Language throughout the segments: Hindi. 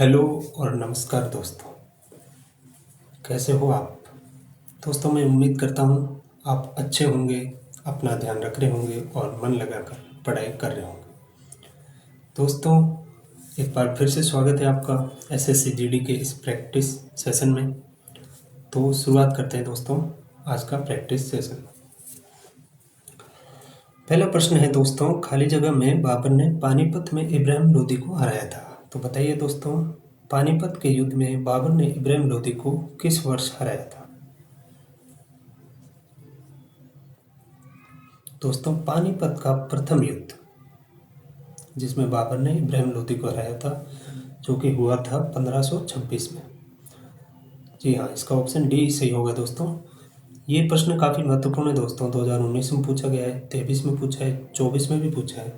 हेलो और नमस्कार दोस्तों। कैसे हो आप? दोस्तों, मैं उम्मीद करता हूँ आप अच्छे होंगे, अपना ध्यान रख रहे होंगे और मन लगाकर पढ़ाई कर रहे होंगे। दोस्तों, एक बार फिर से स्वागत है आपका एसएससी जीडी के इस प्रैक्टिस सेशन में। तो शुरुआत करते हैं दोस्तों आज का प्रैक्टिस सेशन। पहला प्रश्न है दोस्तों, खाली जगह में बाबर ने पानीपत में इब्राहिम लोदी को हराया था। तो बताइए दोस्तों, पानीपत के युद्ध में बाबर ने इब्राहिम लोदी को किस वर्ष हराया था? दोस्तों, पानीपत का प्रथम युद्ध जिसमें बाबर ने इब्राहिम लोदी को हराया था, जो कि हुआ था 1526 में। जी हाँ, इसका ऑप्शन डी सही होगा दोस्तों। ये प्रश्न काफ़ी महत्वपूर्ण है दोस्तों। 2019 में पूछा गया है, 23 में पूछा है, 24 में भी पूछा है।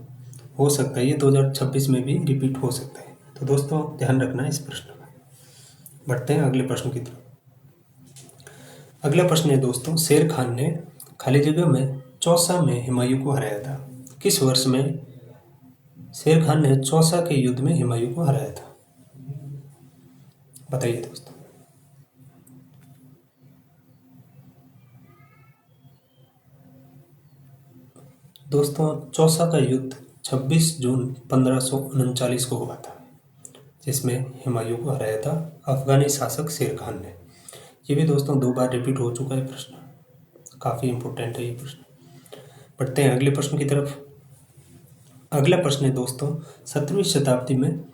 हो सकता है ये 2026 में भी रिपीट हो सकता है। तो दोस्तों, ध्यान रखना इस प्रश्न में। बढ़ते हैं अगले प्रश्न की तरफ। अगला प्रश्न है दोस्तों, शेर खान ने खाली जगह में चौसा में हुमायूं को हराया था। किस वर्ष में शेर खान ने चौसा के युद्ध में हुमायूं को हराया था? बताइए दोस्तों। दोस्तों, चौसा का युद्ध 26 जून 1539 को हुआ था, जिसमें हुमायूं को हराया था अफगानी शासक शेर खान ने। ये भी दोस्तों 2 बार रिपीट हो चुका है प्रश्न, काफ़ी इंपॉर्टेंट है ये प्रश्न। बढ़ते हैं अगले प्रश्न की तरफ। अगला प्रश्न है दोस्तों, 17वीं शताब्दी में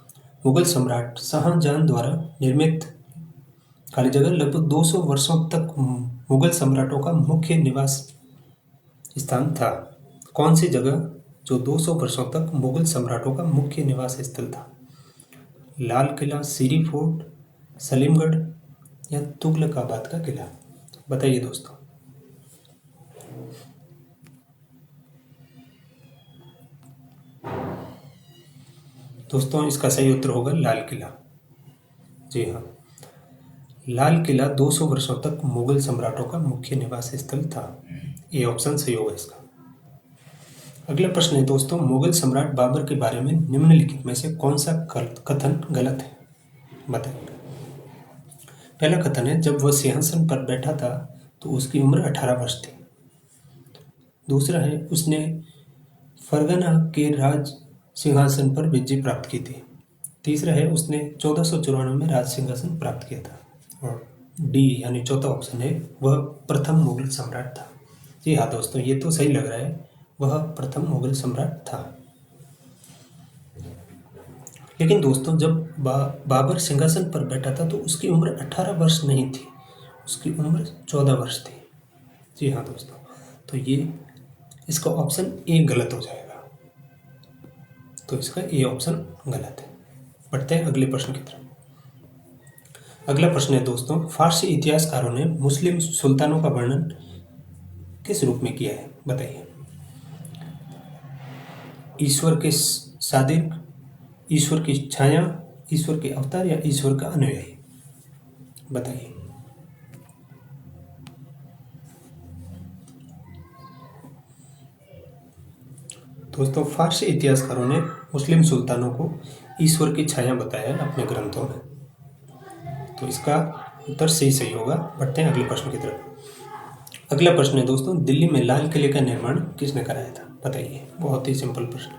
मुगल सम्राट शाहजहां द्वारा निर्मित खाली जगह लगभग 200 वर्षों तक मुगल सम्राटों का मुख्य निवास स्थान था। कौन सी जगह जो 200 वर्षों तक मुगल सम्राटों का मुख्य निवास स्थल था? लाल किला, सीरी फोर्ट, सलीमगढ़ या तुगलकाबाद का किला? बताइए दोस्तों। दोस्तों, इसका सही उत्तर होगा लाल किला। जी हाँ, लाल किला 200 वर्षों तक मुगल सम्राटों का मुख्य निवास स्थल था। ये ऑप्शन सही होगा इसका। अगला प्रश्न है दोस्तों, मुगल सम्राट बाबर के बारे में निम्नलिखित में से कौन सा कथन गलत है? बताइए। पहला कथन है, जब वह सिंहासन पर बैठा था तो उसकी उम्र 18 वर्ष थी। दूसरा है, उसने फरगना के राज सिंहासन पर विजय प्राप्त की थी। तीसरा है, उसने 1494 में राज सिंहासन प्राप्त किया था। और डी यानी चौथा ऑप्शन है, वह प्रथम मुगल सम्राट था। जी हाँ दोस्तों, ये तो सही लग रहा है, वह प्रथम मुगल सम्राट था। लेकिन दोस्तों, जब बाबर सिंहासन पर बैठा था तो उसकी उम्र 18 वर्ष नहीं थी, उसकी उम्र 14 वर्ष थी। जी हाँ दोस्तों, तो ये इसका ऑप्शन ए गलत हो जाएगा। तो इसका ए ऑप्शन गलत है। बढ़ते हैं अगले प्रश्न की तरफ। अगला प्रश्न है दोस्तों, फारसी इतिहासकारों ने मुस्लिम सुल्तानों का वर्णन किस रूप में किया है? बताइए। ईश्वर के सादिक, ईश्वर की छाया, ईश्वर के अवतार या ईश्वर का अनुयायी? बताइए। दोस्तों, फारसी इतिहासकारों ने मुस्लिम सुल्तानों को ईश्वर की छाया बताया है अपने ग्रंथों में। तो इसका उत्तर सही होगा। बढ़ते हैं अगले प्रश्न की तरफ। अगला प्रश्न है दोस्तों, दिल्ली में लाल किले का निर्माण किसने कराया था? बताइए। बहुत ही सिंपल प्रश्न।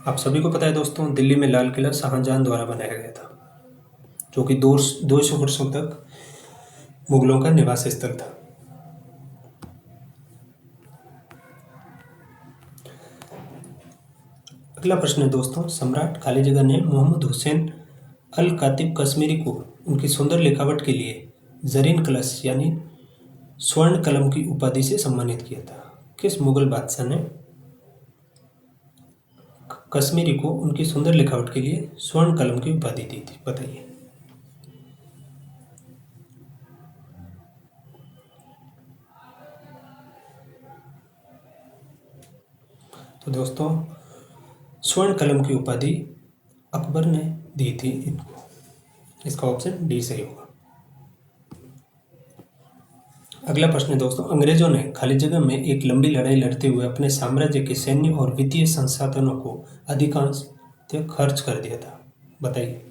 आप सभी को पता है दोस्तों, दिल्ली में लाल किला शाहजहां द्वारा बनाया गया था, जो कि 200 वर्षों तक मुगलों का निवास स्थल था। अगला प्रश्न है दोस्तों, सम्राट खाली जगह ने मोहम्मद हुसैन अल कातिब कश्मीरी को उनकी सुंदर लिखावट के लिए जरीन कलश यानी स्वर्ण कलम की उपाधि से सम्मानित किया था। किस मुगल बादशाह ने कश्मीरी को उनकी सुंदर लिखावट के लिए स्वर्ण कलम की उपाधि दी थी? बताइए। तो दोस्तों, स्वर्ण कलम की उपाधि अकबर ने दी थी इनको। इसका ऑप्शन डी सही होगा। अगला प्रश्न है दोस्तों, अंग्रेजों ने खाली जगह में एक लंबी लड़ाई लड़ते हुए अपने साम्राज्य के सैन्य और वित्तीय संसाधनों को अधिकांश खर्च कर दिया था। बताइए,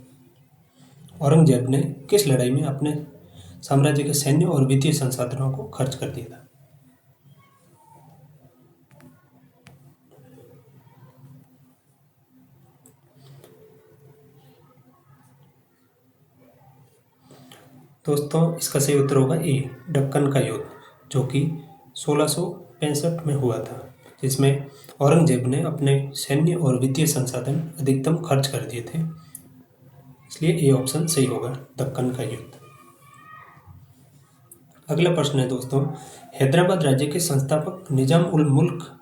औरंगजेब ने किस लड़ाई में अपने साम्राज्य के सैन्य और वित्तीय संसाधनों को खर्च कर दिया था? दोस्तों, इसका सही उत्तर होगा ए, दक्कन का युद्ध, जो कि 1665 में हुआ था, जिसमें औरंगजेब ने अपने सैन्य और वित्तीय संसाधन अधिकतम खर्च कर दिए थे। इसलिए ए ऑप्शन सही होगा, दक्कन का युद्ध। अगला प्रश्न है दोस्तों, हैदराबाद राज्य के संस्थापक निजाम उल मुल्क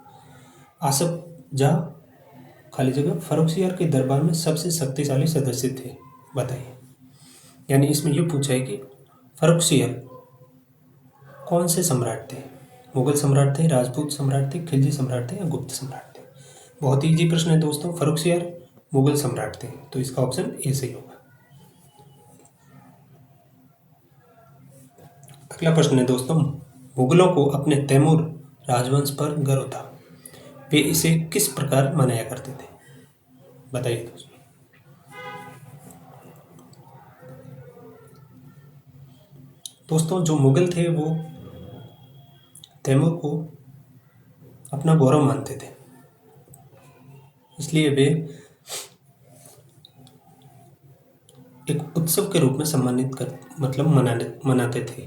आसफ जहाँ खाली जगह फर्रुखसियार के दरबार में सबसे शक्तिशाली सदस्य थे। बताइए, यानी इसमें यह पूछा है कि फर्रुखसियार कौन से सम्राट थे? मुगल सम्राट थे, राजपूत सम्राट थे, खिलजी सम्राट थे या गुप्त सम्राट थे? बहुत ही इजी प्रश्न है दोस्तों। फर्रुखसियार मुगल सम्राट थे, तो इसका ऑप्शन ए सही होगा। अगला प्रश्न है दोस्तों, मुगलों को अपने तैमूर राजवंश पर गर्व था, वे इसे किस प्रकार मनाया करते थे? बताइए दोस्तों। दोस्तों, जो मुगल थे वो तैमूर को अपना गौरव मानते थे, इसलिए वे एक उत्सव के रूप में सम्मानित कर मतलब मनाते थे।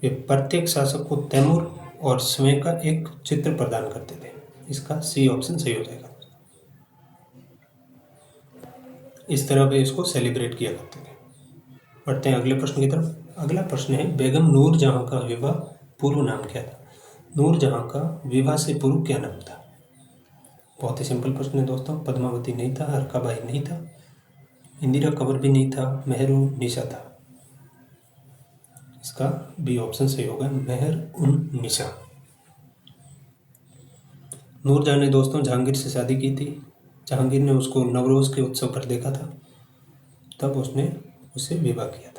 वे प्रत्येक शासक को तैमूर और स्वयं का एक चित्र प्रदान करते थे। इसका सी ऑप्शन सही हो जाएगा। इस तरह वे इसको सेलिब्रेट किया करते थे। बढ़ते हैं अगले प्रश्न की तरफ। अगला प्रश्न है, बेगम नूरजहां का विवाह पूर्व नाम क्या था? नूरजहां का विवाह से पूर्व क्या नाम था? बहुत ही सिंपल प्रश्न है दोस्तों। पद्मावती नहीं था, हरकाबाई नहीं था, इंदिरा कंवर भी नहीं था, मेहर निशा था। इसका बी ऑप्शन सही होगा, मेहर उन निशा। नूरजहां ने दोस्तों जहांगीर से शादी की थी। जहांगीर ने उसको नवरोज के उत्सव पर देखा था, तब उसने उससे विवाह किया था।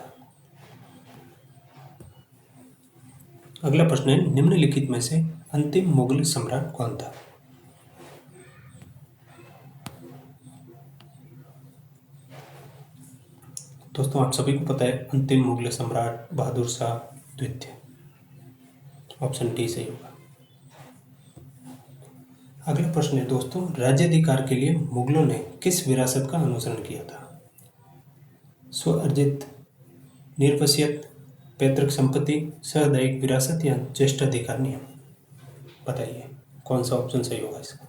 अगला प्रश्न है, निम्नलिखित में से अंतिम मुगल सम्राट कौन था? दोस्तों, आप सभी को पता है अंतिम मुगल सम्राट बहादुर शाह द्वितीय। ऑप्शन डी सही होगा। अगला प्रश्न है दोस्तों, राज्याधिकार के लिए मुगलों ने किस विरासत का अनुसरण किया था? स्वअर्जित, निर्वसियत, पैतृक संपत्ति, सामुदायिक विरासत या ज्येष्ठाधिकार नियम? बताइए, कौन सा ऑप्शन सही होगा इसका?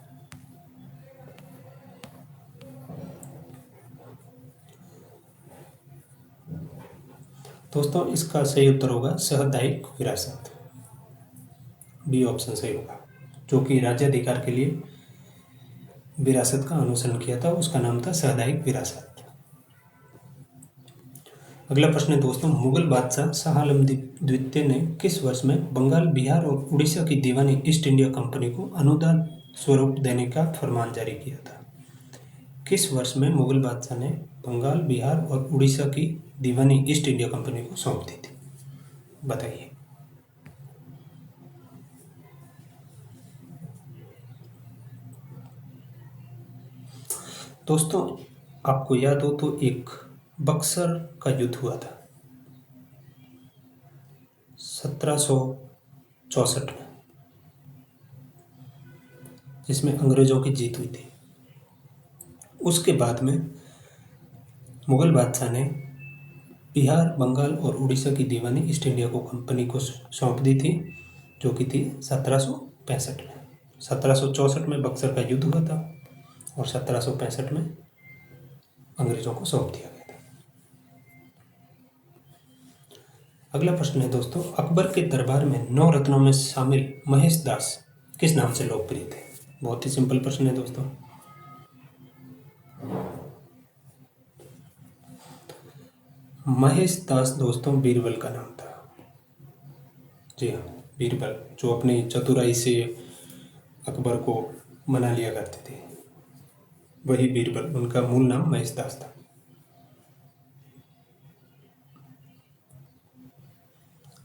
दोस्तों, इसका सही उत्तर होगा सामुदायिक विरासत। बी ऑप्शन सही होगा। जो कि राज्याधिकार के लिए विरासत का अनुसरण किया था, उसका नाम था सामुदायिक विरासत। अगला प्रश्न है दोस्तों, मुगल बादशाह शाह आलम द्वितीय ने किस वर्ष में बंगाल, बिहार और उड़ीसा की दीवानी ईस्ट इंडिया कंपनी को अनुदान स्वरूप देने का फरमान जारी किया था? किस वर्ष में मुगल बादशाह ने बंगाल, बिहार और उड़ीसा की दीवानी ईस्ट इंडिया कंपनी को सौंप दी थी? बताइए। दोस्तों, आपको याद हो तो एक बक्सर का युद्ध हुआ था 1764 में, जिसमें अंग्रेजों की जीत हुई थी। उसके बाद में मुगल बादशाह ने बिहार, बंगाल और उड़ीसा की दीवानी ईस्ट इंडिया को कंपनी को सौंप दी थी, जो कि थी 1765 में। 1764 में बक्सर का युद्ध हुआ था और 1765 में अंग्रेजों को सौंप दिया गया था। अगला प्रश्न है दोस्तों, अकबर के दरबार में 9 रत्नों में शामिल महेश दास किस नाम से लोकप्रिय थे? बहुत ही सिंपल प्रश्न है दोस्तों। महेश दास दोस्तों बीरबल का नाम था। जी हाँ, बीरबल, जो अपनी चतुराई से अकबर को मना लिया करते थे, वही बीरबल, उनका मूल नाम महेश दास था।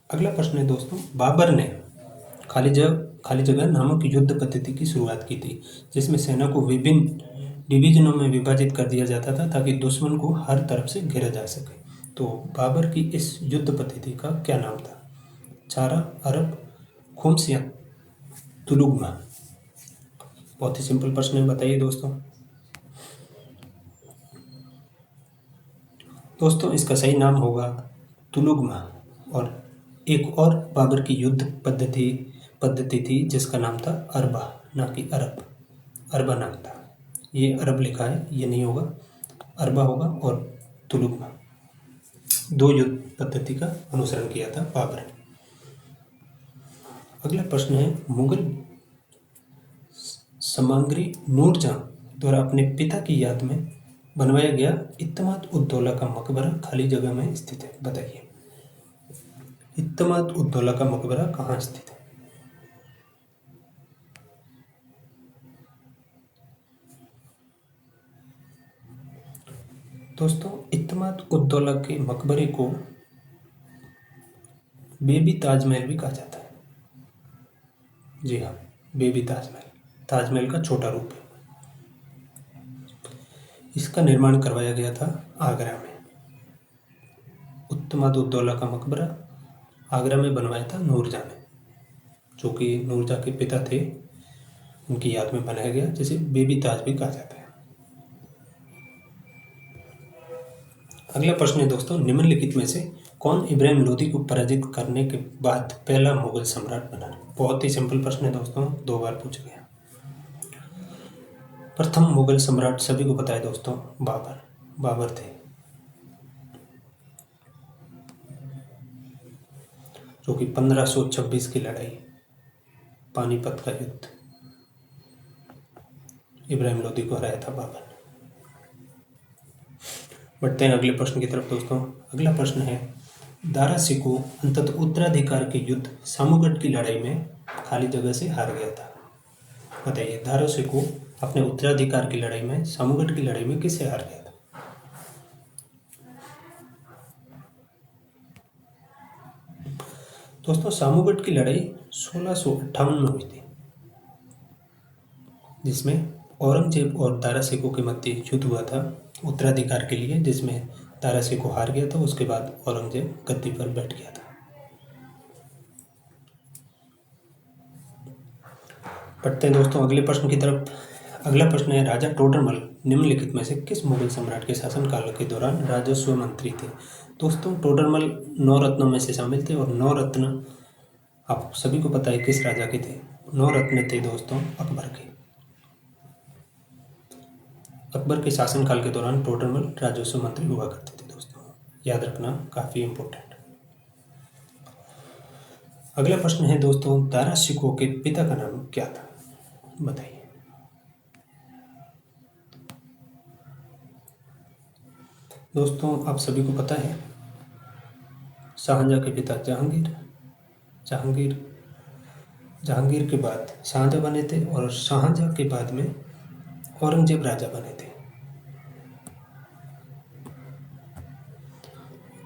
अगला प्रश्न है दोस्तों, बाबर ने खाली जगह खाली जगह नामक युद्ध पद्धति की शुरुआत की थी, जिसमें सेना को विभिन्न डिवीजनों में विभाजित कर दिया जाता था ताकि दुश्मन को हर तरफ से घेरा जा सके। तो बाबर की इस युद्ध पद्धति का क्या नाम था? चारा, अरब, खुम्स या तुलुगमा? बहुत ही सिंपल प्रश्न है, बताइए दोस्तों। दोस्तों इसका सही नाम होगा तुलुगमा। और एक और बाबर की युद्ध पद्धति थी जिसका नाम था अरबा, ना कि अरब। अरबा नाम था। ये अरब लिखा है, ये नहीं होगा, अरबा होगा। और तुलुगमा, दो युद्ध पद्धति का अनुसरण किया था बाबर ने। अगला प्रश्न है, मुगल सामग्री नूरजहां द्वारा अपने पिता की याद में बनवाया गया इत्तेमाद-उद-दौला का मकबरा खाली जगह में स्थित है, बताइए। इत्तेमाद-उद-दौला का मकबरा कहाँ स्थित है? दोस्तों इत्तेमाद-उद-दौला के मकबरे को बेबी ताजमहल भी कहा जाता है। जी हाँ, बेबी ताजमहल, ताजमहल का छोटा रूप है। इसका निर्माण करवाया गया था आगरा में। इत्तेमाद-उद-दौला का मकबरा आगरा में बनवाया था नूरजहां ने, जो कि नूरजहां के पिता थे, उनकी याद में बनाया गया, जिसे बेबी ताज भी कहा जाता है। अगला प्रश्न है दोस्तों, निम्नलिखित में से कौन इब्राहिम लोदी को पराजित करने के बाद पहला मुगल सम्राट बना? बहुत ही सिंपल प्रश्न है दोस्तों, 2 बार पूछा गया। प्रथम मुगल सम्राट सभी को पता है दोस्तों, बाबर थे, जो कि 1526 की लड़ाई, पानीपत का युद्ध, इब्राहिम लोदी को हराया था बाबर ने। बढ़ते हैं अगले प्रश्न की तरफ दोस्तों। अगला प्रश्न है, दारा शिकोह अंततः उत्तराधिकार के युद्ध सामूगढ़ की लड़ाई में खाली जगह से हार गया था, बताइए। दारा शिकोह अपने उत्तराधिकार की लड़ाई में सामूगढ़ की लड़ाई में किससे हार गया था? दोस्तों सामूगढ़ की लड़ाई 1658 में हुई थी, जिसमें औरंगजेब और दारा शिकोह के मध्य युद्ध हुआ था उत्तराधिकार के लिए, जिसमें दारा शिकोह हार गया था। उसके बाद औरंगजेब गद्दी पर बैठ गया था। बढ़ते हैं दोस्तों अगले प्रश्न की तरफ। अगला प्रश्न है, राजा टोडरमल निम्नलिखित में से किस मुगल सम्राट के शासनकाल के दौरान राजस्व मंत्री थे? दोस्तों टोडरमल 9 रत्नों में से शामिल थे, और 9 रत्न आप सभी को पता है किस राजा के थे। 9 रत्न थे दोस्तों अकबर के। अकबर के शासनकाल के दौरान टोडरमल राजस्व मंत्री हुआ करते थे दोस्तों, याद रखना, काफ़ी इम्पोर्टेंट। अगला प्रश्न है दोस्तों, दारा शिकोह के पिता का नाम क्या था, बताइए। दोस्तों आप सभी को पता है, शाहजहां के पिता जहांगीर के बाद शाहजहां बने थे, और शाहजहां के बाद में औरंगजेब राजा बने थे।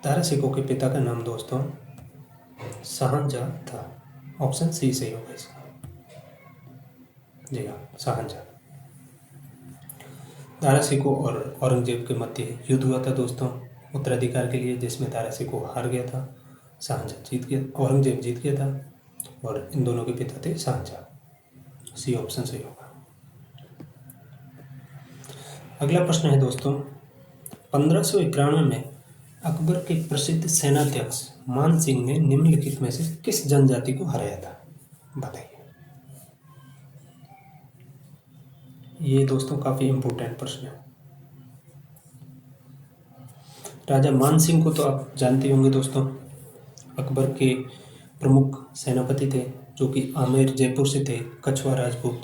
दारा शिकोह के पिता का नाम दोस्तों शाहजहां था। ऑप्शन सी सही होगा इसका। जी हाँ, शाहजहां। दारा शिकोह और औरंगजेब के मध्य युद्ध हुआ था दोस्तों उत्तराधिकार के लिए, जिसमें दारा शिकोह हार गया था, शाहजहां जीत गया, औरंगजेब जीत गया था, और इन दोनों के पिता थे शाहजहां। सी ऑप्शन सही होगा। अगला प्रश्न है दोस्तों, 1591 में अकबर के प्रसिद्ध सेनाध्यक्ष मान सिंह ने निम्नलिखित में से किस जनजाति को हराया था, बताइए। ये दोस्तों काफ़ी इम्पोर्टेंट प्रश्न है। राजा मान सिंह को तो आप जानते होंगे दोस्तों, अकबर के प्रमुख सेनापति थे, जो कि आमेर जयपुर से थे, कछवा राजपूत।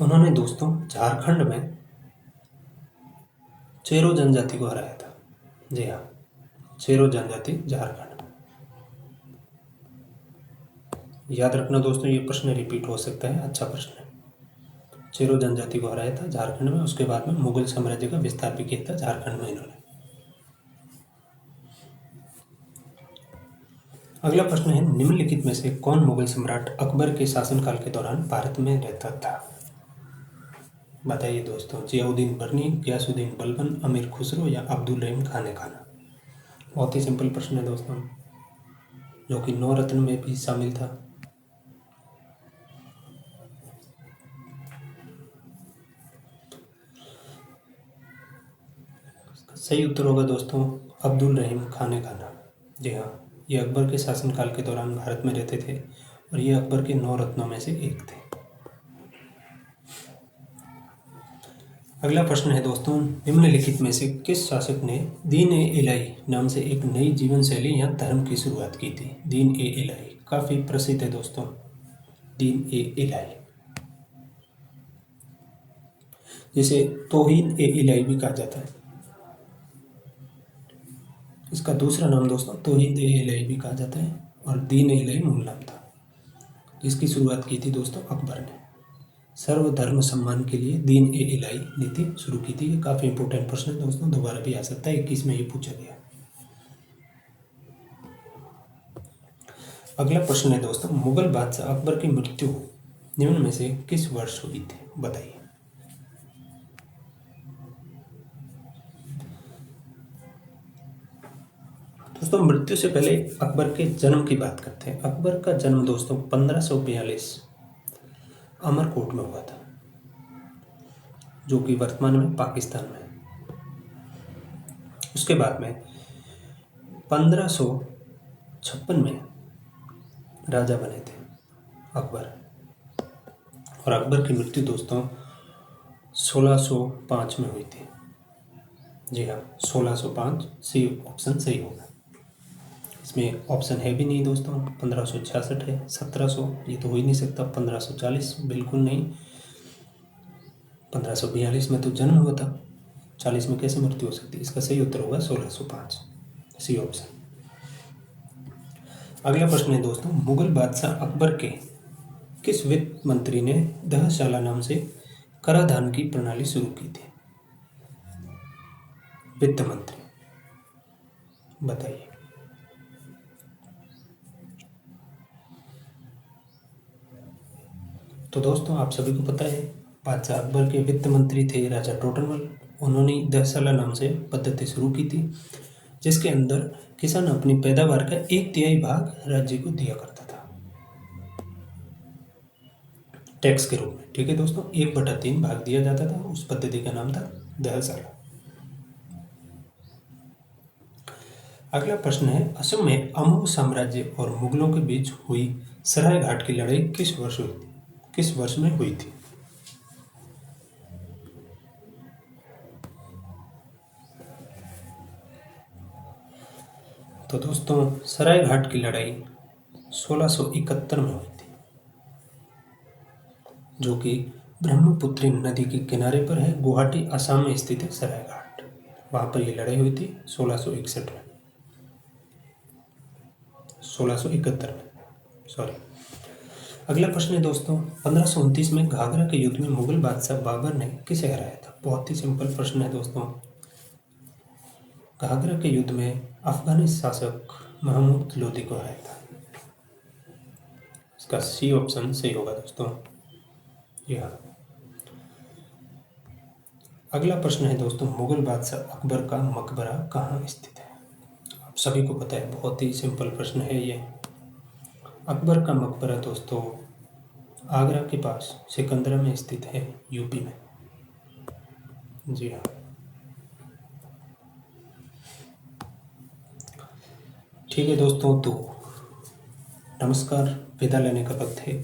उन्होंने दोस्तों झारखंड में चेरो जनजाति को हराया था। जी हाँ, चेरो जनजाति झारखंड। याद रखना दोस्तों, ये प्रश्न रिपीट हो सकता है, अच्छा प्रश्न है। चेरो जनजाति को हराया था झारखंड में। उसके बाद में मुगल साम्राज्य का विस्तार भी किया था झारखंड में इन्होंने। अगला प्रश्न है, निम्नलिखित में से कौन मुगल सम्राट अकबर के शासनकाल के दौरान भारत में रहता था? बताइए दोस्तों। जियाउद्दीन बर्नी, गयासुद्दीन बलबन, अमीर खुसरो या अब्दुल रहीम खान खाना। बहुत ही सिंपल प्रश्न है दोस्तों, जो कि 9 रत्न में भी शामिल था। सही उत्तर होगा दोस्तों अब्दुल रहीम खान खाना। जी हाँ, ये अकबर के शासनकाल के दौरान भारत में रहते थे और ये अकबर के 9 रत्नों में से एक थे। अगला प्रश्न है दोस्तों, निम्नलिखित में से किस शासक ने दीन-ए-इलाही नाम से एक नई जीवन शैली या धर्म की शुरुआत की थी? दीन-ए-इलाही काफ़ी प्रसिद्ध है दोस्तों, दीन-ए-इलाही, जिसे तौहीद-ए-इलाही भी कहा जाता है। इसका दूसरा नाम दोस्तों तौहीद-ए-इलाही भी कहा जाता है और दीन-ए-इलाही मूल नाम था, जिसकी शुरुआत की थी दोस्तों अकबर ने। सर्वधर्म सम्मान के लिए दीन-ए-इलाही नीति शुरू की थी। ये काफ़ी इंपॉर्टेंट प्रश्न है दोस्तों, दोबारा भी आ सकता है, 21 में ये पूछा गया। अगला प्रश्न है दोस्तों, मुगल बादशाह अकबर की मृत्यु निम्न में से किस वर्ष हुई थी? बताइए। दोस्तों मृत्यु से पहले अकबर के जन्म की बात करते हैं। अकबर का जन्म दोस्तों 1542 अमरकोट में हुआ था, जो कि वर्तमान में पाकिस्तान में है। उसके बाद में 1556 में राजा बने थे अकबर, और अकबर की मृत्यु दोस्तों 1605 में हुई थी। जी हाँ, 1605 सी ऑप्शन सही होगा। इसमें ऑप्शन है भी नहीं दोस्तों। 1566 है, 1700 ये तो हो ही नहीं सकता, 1540 बिल्कुल नहीं, 1542 में तो जन्म हुआ था, 40 में कैसे मृत्यु हो सकती है? इसका सही उत्तर होगा 1605 सी ऑप्शन। अगला प्रश्न है दोस्तों, मुगल बादशाह अकबर के किस वित्त मंत्री ने दहशाला नाम से कराधान की प्रणाली शुरू की थी? वित्त मंत्री, बताइए। तो दोस्तों आप सभी को पता है, बादशाह अकबर के वित्त मंत्री थे राजा टोडरमल। उन्होंने दहशाला नाम से पद्धति शुरू की थी, जिसके अंदर किसान अपनी पैदावार का 1/3 भाग राज्य को दिया करता था टैक्स के रूप में। ठीक है दोस्तों, 1/3 भाग दिया जाता था। उस पद्धति का नाम था दहशाला। अगला प्रश्न है, असम में अमोघ साम्राज्य और मुगलों के बीच हुई सरायघाट की लड़ाई किस वर्ष में हुई थी? तो दोस्तों सरायघाट की लड़ाई 1671 में हुई थी, जो कि ब्रह्मपुत्री नदी के किनारे पर है। गुवाहाटी असम में स्थित है सरायघाट, वहां पर यह लड़ाई हुई थी 1661 में, 1671 में, सॉरी। अगला प्रश्न है दोस्तों, 1529 में घाघरा के युद्ध में मुगल बादशाह बाबर ने किसे हराया था? बहुत ही सिंपल प्रश्न है दोस्तों। घाघरा के युद्ध में अफगानी शासक महमूद लोदी को हराया था। इसका सी ऑप्शन सही होगा दोस्तों। जी हाँ। अगला प्रश्न है दोस्तों, मुगल बादशाह अकबर का मकबरा कहाँ स्थित है? आप सभी को पता है, बहुत ही सिंपल प्रश्न है ये। अकबर का मकबरा दोस्तों आगरा के पास सिकंदरा में स्थित है, यूपी में। जी हाँ। ठीक है दोस्तों, तो नमस्कार, विदा लेने का वक्त है।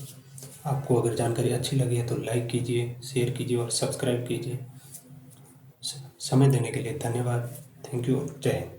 आपको अगर जानकारी अच्छी लगी है तो लाइक कीजिए, शेयर कीजिए और सब्सक्राइब कीजिए। समय देने के लिए धन्यवाद। Thank you. जय हिंद।